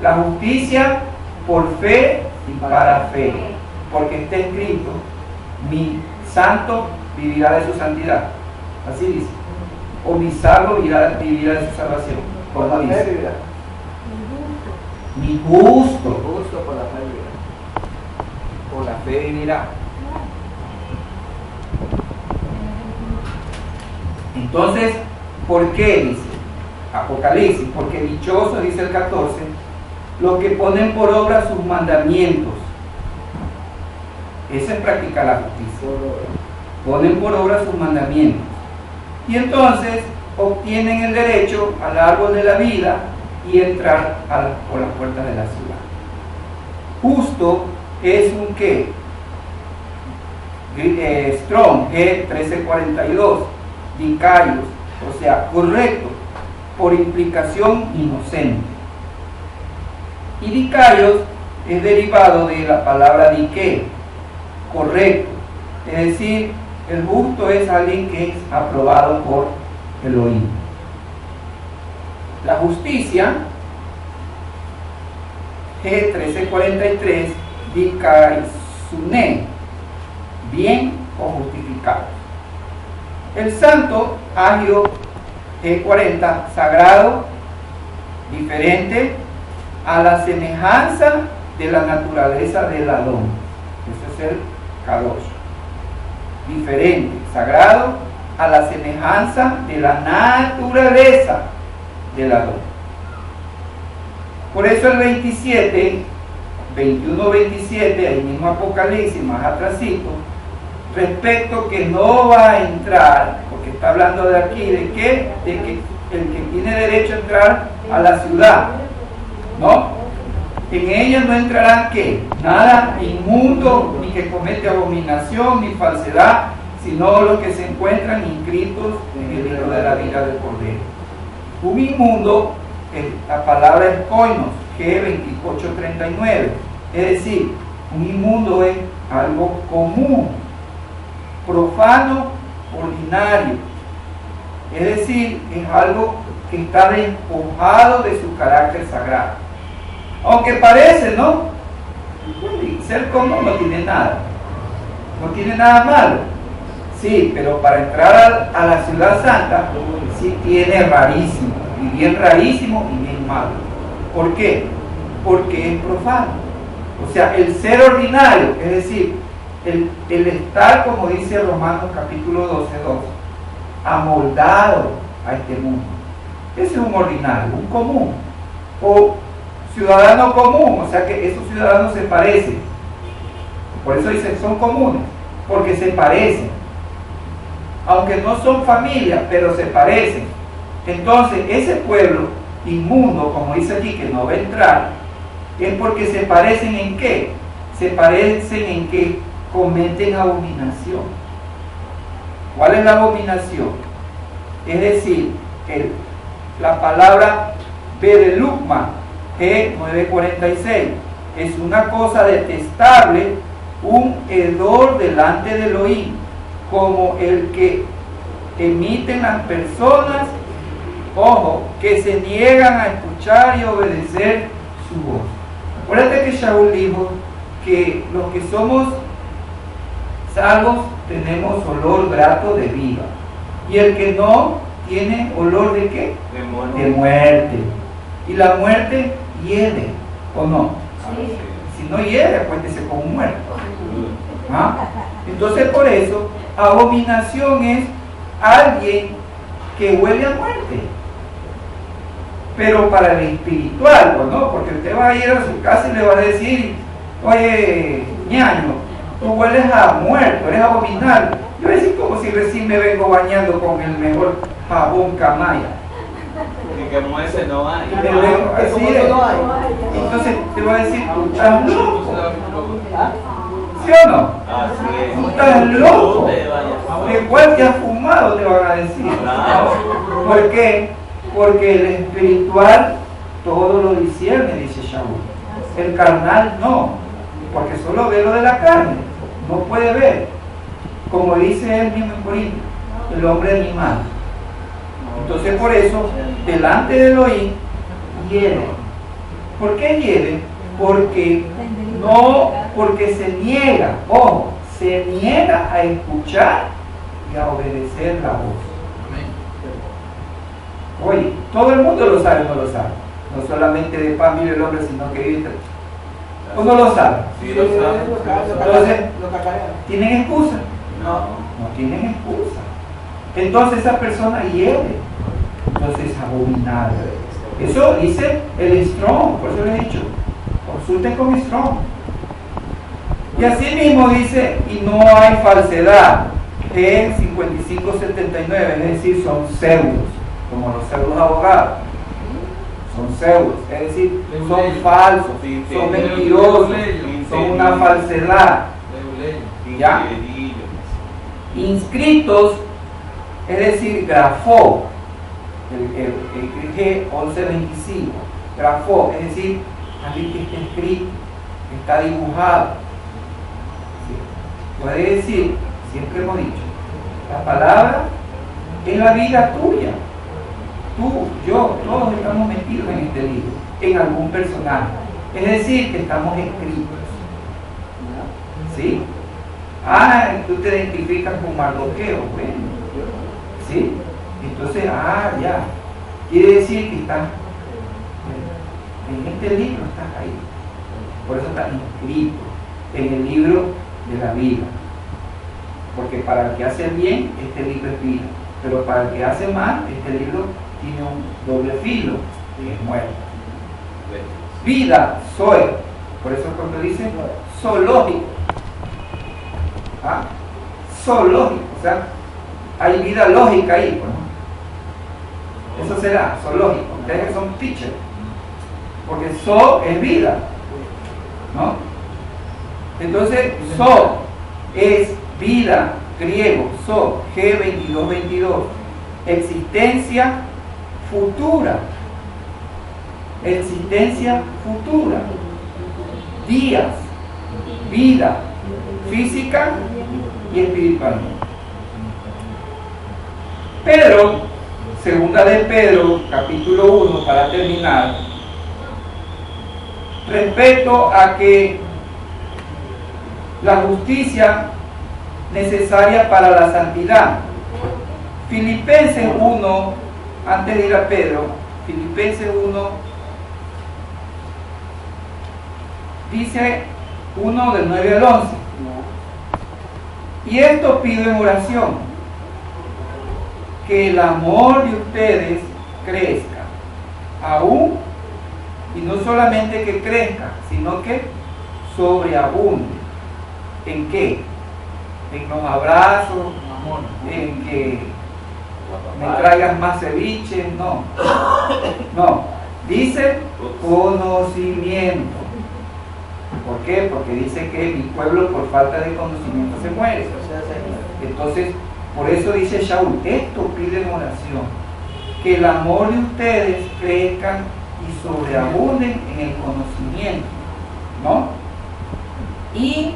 La justicia por fe y para fe, porque está escrito, mi santo vivirá de su santidad. Así dice. O mi salvo vivirá de su salvación. ¿Cómo dice? Mi justo por la fe vivirá. Por la fe vivirá. Entonces, ¿por qué dice Apocalipsis? Porque dichosos, dice el 14, los que ponen por obra sus mandamientos. Eso es practicar la justicia. Ponen por obra sus mandamientos. Y entonces obtienen el derecho al árbol de la vida y entrar por las puertas de la ciudad. Justo es un ¿qué? Strong, G1342, dicaios, o sea, correcto, por implicación inocente. Y dicaios es derivado de la palabra dique, correcto, es decir, el justo es alguien que es aprobado por Elohim. La justicia, G1343, dikaisuné, bien o justificado. El santo, Agio, G40, sagrado, diferente, a la semejanza de la naturaleza del Adón. Eso es el Kadosh. Diferente, sagrado, a la semejanza de la naturaleza del Adón. Por eso el 27, 21-27, ahí mismo Apocalipsis, más atrasito, respecto que no va a entrar, porque está hablando de aquí, ¿de qué? De que el que tiene derecho a entrar a la ciudad, ¿no? En ella no entrarán ¿qué? Nada inmundo, ni que comete abominación, ni falsedad, sino los que se encuentran inscritos en el libro de la vida del Cordero. Un inmundo, la palabra es koinos, G2839, es decir, un inmundo es algo común, profano, ordinario, es decir, es algo que está despojado de su carácter sagrado. Aunque parece, ¿no? Ser común no tiene nada malo. Sí, pero para entrar a la ciudad santa, sí tiene rarísimo, y bien rarísimo y bien malo. ¿Por qué? Porque es profano. O sea, el ser ordinario, es decir, el estar, como dice Romanos capítulo 12, amoldado a este mundo. Ese es un ordinario, un común. O ciudadano común, o sea que esos ciudadanos se parecen. Por eso dicen son comunes, porque se parecen. Aunque no son familia, pero se parecen. Entonces, ese pueblo inmundo, como dice aquí, que no va a entrar, es porque se parecen en qué? Se parecen en que cometen abominación. ¿Cuál es la abominación? Es decir, la palabra Bedelukma, G946, es una cosa detestable, un hedor delante de Elohim, como el que emiten las personas, ojo, que se niegan a escuchar y obedecer su voz. Acuérdate que Shaul dijo que los que somos salvos tenemos olor grato de vida, y el que no tiene olor de ¿qué? De muerte. Y la muerte hiede, ¿o no? Sí. Si no hiede, acuérdese como un muerto. ¿Ah? Entonces por eso, abominación es alguien que huele a muerte. Pero para el espiritual, pues no, porque usted va a ir a su casa y le va a decir, oye, ñaño, tú hueles a muerto, eres abominable. Yo voy a decir como si recién me vengo bañando con el mejor jabón Camaya. Que como ese no hay. Así es. Entonces te voy a decir, tú estás loco. ¿Sí o no? Así es. Tú estás loco. No te vayas. ¿De cuál te has fumado? Te van a decir. Claro. ¿Por qué? Porque el espiritual todo lo discierne, dice Shaul. El carnal no, porque solo ve lo de la carne, no puede ver. Como dice él mismo en Corinto, el hombre animal. Entonces por eso, delante de Elohim, hiere. ¿Por qué hiere? Porque se niega, ojo, se niega a escuchar y a obedecer la voz. Oye, todo el mundo lo sabe, no lo sabe. No solamente de pan vive el hombre, sino que vive. ¿O no lo sabe? Sí, lo sabe. Entonces, ¿tienen excusa? No tienen excusa. Entonces esa persona hiere. Entonces es abominable. Eso dice el Strong, por eso le he dicho. Consulten con Strong. Y así mismo dice, y no hay falsedad. G 5579, es decir, son pseudos, como los pseudos abogados. Son pseudos, es decir, son falsos, son mentirosos, son una falsedad. ¿Ya? Inscritos, es decir, grafó, el G 1125, grafó, es decir, alguien que está escrito, que está dibujado. ¿Sí? Puede decir, siempre hemos dicho, la palabra es la vida tuya. Tú, yo, todos estamos metidos en este libro, en algún personaje. Es decir, que estamos escritos. ¿Sí? Ah, tú te identificas con Mardoqueo, bueno. ¿Sí? Entonces, ya. Quiere decir que estás en este libro, estás ahí. Por eso estás inscrito en el libro de la vida. Porque para el que hace bien, este libro es vida. Pero para el que hace mal, este libro tiene un doble filo, y es muerte. Vida, soy. Por eso cuando dice zoológico. Zoológico, o sea, hay vida lógica ahí, pues. Eso será zoológico. Ustedes que son teachers, porque zo es vida, ¿no? Entonces, zo es vida, griego, zo, G2222, existencia futura, existencia futura, días, vida, física y espiritualmente. Pedro, segunda de Pedro, capítulo 1, para terminar, respecto a que la justicia necesaria para la santidad. Filipenses 1, antes de ir a Pedro, Filipenses 1, dice 1 del 9 al 11. Y esto pido en oración, que el amor de ustedes crezca, aún, y no solamente que crezca, sino que sobreabunde. ¿En qué? En los abrazos, en que me traigas más ceviche, no. No, dice conocimiento. ¿Por qué? Porque dice que mi pueblo por falta de conocimiento se muere. Entonces, por eso dice Shaul, esto pide en oración, que el amor de ustedes crezcan y sobreabunden en el conocimiento, ¿no? Y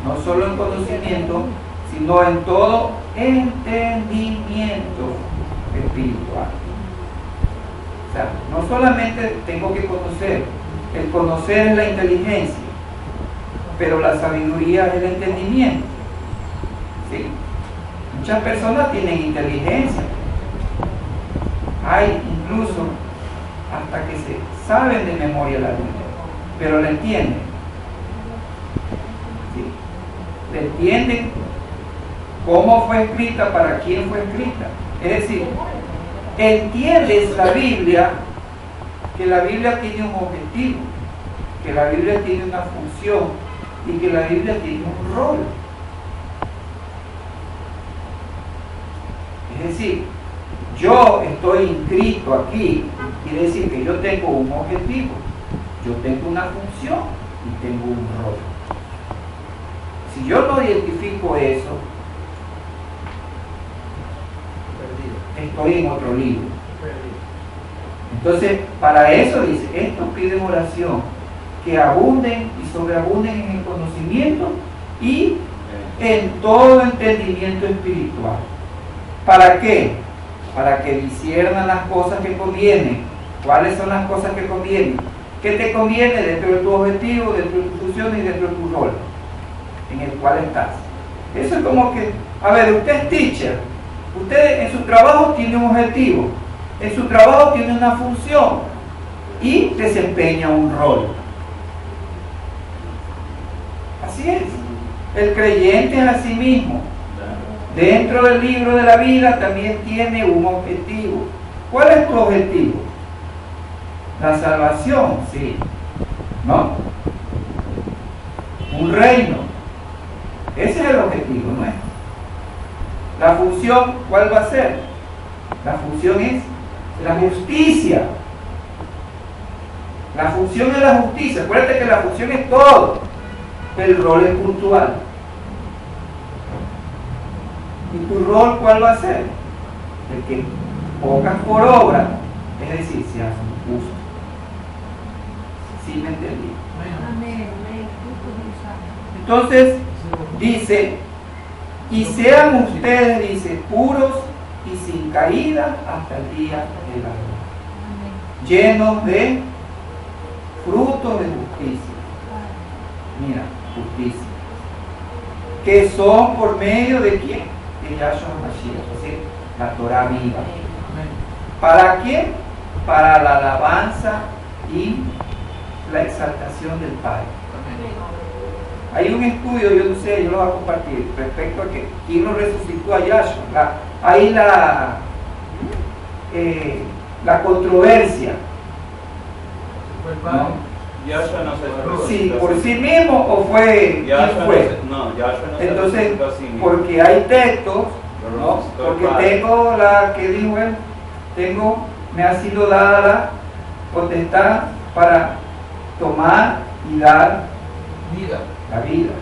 no solo en conocimiento, sino en todo entendimiento espiritual. O sea, no solamente tengo que conocer, el conocer es la inteligencia, pero la sabiduría es el entendimiento. ¿Sí? Muchas personas tienen inteligencia, hay incluso hasta que se saben de memoria la Biblia, pero la entienden. ¿Sí? La entienden cómo fue escrita, para quién fue escrita. Es decir, entiendes la Biblia, que la Biblia tiene un objetivo, que la Biblia tiene una función y que la Biblia tiene un rol. Es decir, yo estoy inscrito aquí, quiere decir que yo tengo un objetivo, yo tengo una función y tengo un rol. Si yo no identifico eso, estoy en otro libro. Entonces, para eso dice, esto pide oración, que abunden y sobreabunden en el conocimiento y en todo entendimiento espiritual. ¿Para qué? Para que disciernan las cosas que convienen. ¿Cuáles son las cosas que convienen? ¿Qué te conviene dentro de tu objetivo, dentro de tu función y dentro de tu rol en el cual estás? Eso es como que, a ver, usted es teacher, usted en su trabajo tiene un objetivo, en su trabajo tiene una función y desempeña un rol. Así es. El creyente es así mismo. Dentro del libro de la vida también tiene un objetivo. ¿Cuál es tu objetivo? La salvación, sí. ¿No? un reino. Ese es el objetivo nuestro. La función, ¿cuál va a ser? La función es la justicia. La función es la justicia. Acuérdate que la función es todo. El rol es puntual. ¿Y tu rol cuál va a ser? El que pongas por obra, es decir, seas justo. ¿Sí me entendí? Amén. Entonces, dice, y sean ustedes, dice, puros y sin caída hasta el día de la gloria, llenos de frutos de justicia. Mira, justicia. Que son por medio de quién? De Yahshua Mashiach, o sea, la Torah viva. ¿Para quién? Para la alabanza y la exaltación del Padre. Hay un estudio, yo no sé, yo lo voy a compartir, respecto a que quién lo resucitó a Yahshua. Hay la controversia. ¿No? Yahshua no se resucitó. Sí, por sí mismo o fue. Yahshua fue? no, Yahshua no se Entonces, resucitó a sí mismo. porque hay textos, Lo ¿no? resucitó el Porque Padre. tengo la que dijo él, me ha sido dada la potestad para tomar y dar Vida. la vida.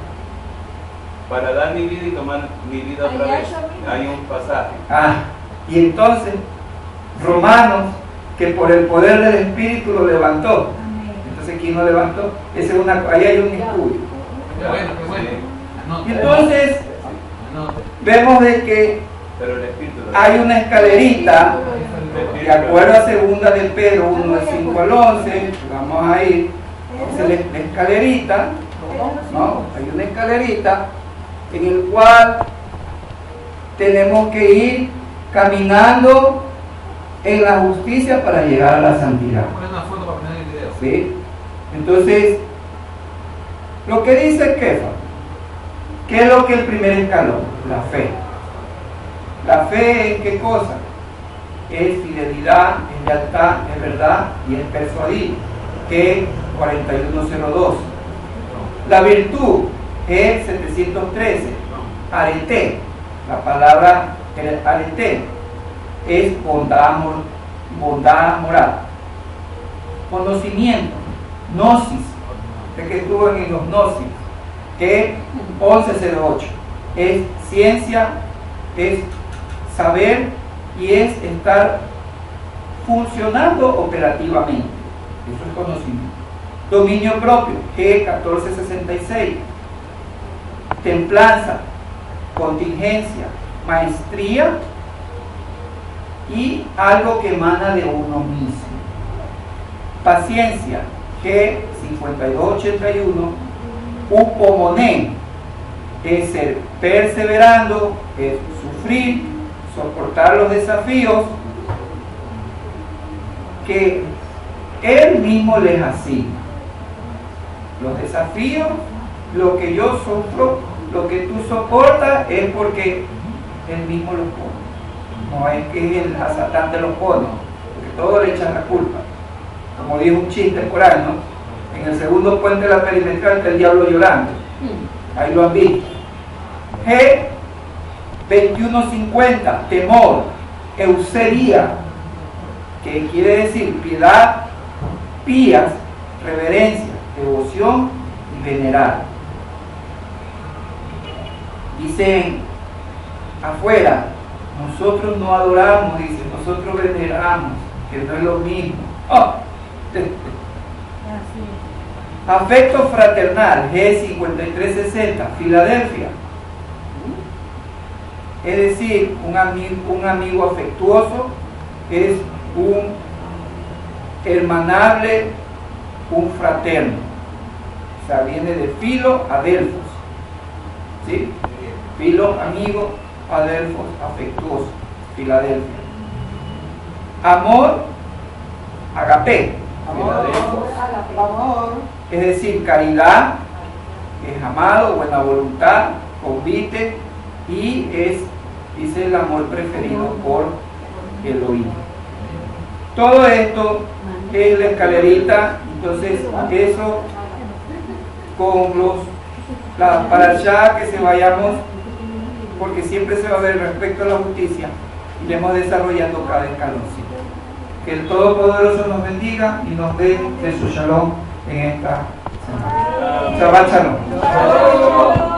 Para dar mi vida y tomar mi vida otra Ay, vez. Yahshua mismo. Hay un pasaje. Y entonces, Romanos, que por el poder del Espíritu lo levantó. Entonces, ¿quién lo levantó? Ahí hay un estudio. Qué bueno, qué bueno. Y Anote. entonces, Anote. vemos de que Pero el Espíritu lo hay una escalerita, El Espíritu de acuerdo a 2 de Pedro 1, del 5 al 11, vamos a ir. Entonces, la escalerita, ¿no? Hay una escalerita en el cual tenemos que ir caminando en la justicia para llegar a la santidad. Poner una foto para poner el video. ¿Sí? Entonces, lo que dice Kefa, ¿qué es lo que es el primer escalón? La fe. ¿La fe es qué cosa? Es fidelidad, es lealtad, es verdad y es persuadir, que es 4102. La virtud es 713. Arete, la palabra arete es bondad moral. Conocimiento, gnosis, de que estuvo en los gnosis, que es 1108. Es ciencia, es saber y es estar funcionando operativamente. Eso es conocimiento. Dominio propio, G 1466. Templanza, contingencia, maestría y algo que emana de uno mismo. Paciencia, G 5281. Upomoné, es ser perseverando, es sufrir, soportar los desafíos que él mismo les asigna. Los desafíos, lo que yo sufro, lo que tú soportas, es porque él mismo los pone. No es que a Satán te los pone, porque todos le echan la culpa. Como dijo un chiste por ahí, ¿no? En el segundo puente de la perimetral está el diablo llorando. Ahí lo han visto. G 2150, temor, eusería, que quiere decir piedad, pías, reverencia, devoción y venerar. Dicen afuera, nosotros no adoramos, dice, nosotros veneramos, que no es lo mismo. Oh. Afecto fraternal, G5360, Filadelfia. Es decir, un amigo afectuoso es un hermanable, un fraterno. O sea, viene de filo a delfos. ¿Sí? Filo, amigo, adelfos, afectuoso, Filadelfia. Amor, agape, Amor. es decir, caridad, es amado, buena voluntad, convite y es, dice, el amor preferido por el oído. Todo esto es la escalerita, entonces eso con los para allá que se vayamos, porque siempre se va a ver respecto a la justicia y le hemos desarrollando cada escaloncito. Que el Todopoderoso nos bendiga y nos dé de su shalom en esta semana. Shabbat shalom.